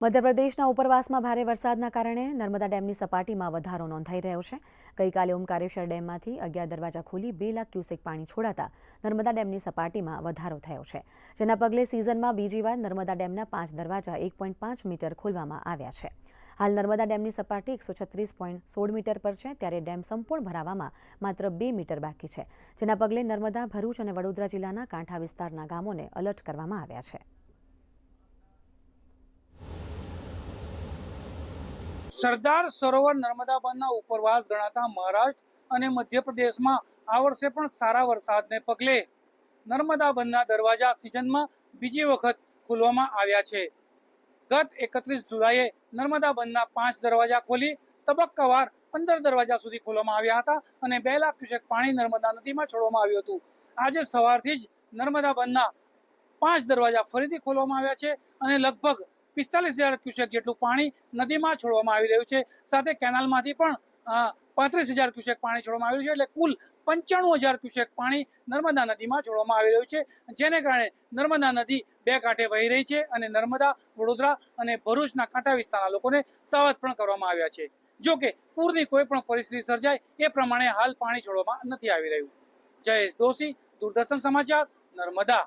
મધ્યપ્રદેશના ઉપરવાસમાં ભારે વરસાદના કારણે નર્મદા ડેમની સપાટીમાં વધારો નોંધાઈ રહ્યો છે। ગઈકાલે ઓમકારેશ્વર ડેમમાંથી 11 દરવાજા ખોલી 2 લાખ ક્યુસેક પાણી છોડાતા નર્મદા ડેમની સપાટીમાં વધારો થયો છે, જેના પગલે સિઝનમાં બીજી વાર નર્મદા ડેમના 5 દરવાજા 1.5 મીટર ખોલવામાં આવ્યા છે। હાલ નર્મદા ડેમની સપાટી 136.16 મીટર પર છે, ત્યારે ડેમ સંપૂર્ણ ભરાવામાં માત્ર 2 મીટર બાકી છે, જેના પગલે નર્મદા, ભરૂચ અને વડોદરા જિલ્લાના કાંઠા વિસ્તારના ગામોને એલર્ટ કરવામાં આવ્યા છે। સરદાર સરોવર નર્મદા બાંધના ઉપરવાસ ગણાતા મહારાષ્ટ્ર અને મધ્યપ્રદેશમાં આ વર્ષે પણ સારા વરસાદને પગલે નર્મદા બાંધના દરવાજા સિઝનમાં બીજી વખત ખોલવામાં આવ્યા છે। ગત 31 જુલાઈએ નર્મદા બાંધના 5 દરવાજા ખોલી તબક્કાવાર 15 દરવાજા સુધી ખોલવામાં આવ્યા હતા અને 2 લાખ ક્યુસેક પાણી નર્મદા નદીમાં છોડવામાં આવ્યું હતું। આજે સવારથી જ નર્મદા બાંધના 5 દરવાજા ફરીથી ખોલવામાં આવ્યા છે અને લગભગ 45,000 ક્યુસેક જેટલું પાણી નદીમાં છોડવામાં આવી રહ્યું છે। સાથે કેનાલમાંથી પણ 35,000 ક્યુસેક પાણી છોડવામાં આવ્યું છે, એટલે કુલ 95,000 ક્યુસેક પાણી નર્મદા નદીમાં છોડવામાં આવી રહ્યું છે, જેને કારણે નર્મદા નદી બે કાંઠે વહી રહી છે અને નર્મદા, વડોદરા અને ભરૂચના કાંઠા વિસ્તારના લોકોને સાવધ પણ કરવામાં આવ્યા છે। જો કે પૂરની કોઈ પણ પરિસ્થિતિ સર્જાય એ પ્રમાણે હાલ પાણી છોડવામાં નથી આવી રહ્યું। જયેશ દોશી, દૂરદર્શન સમાચાર, નર્મદા।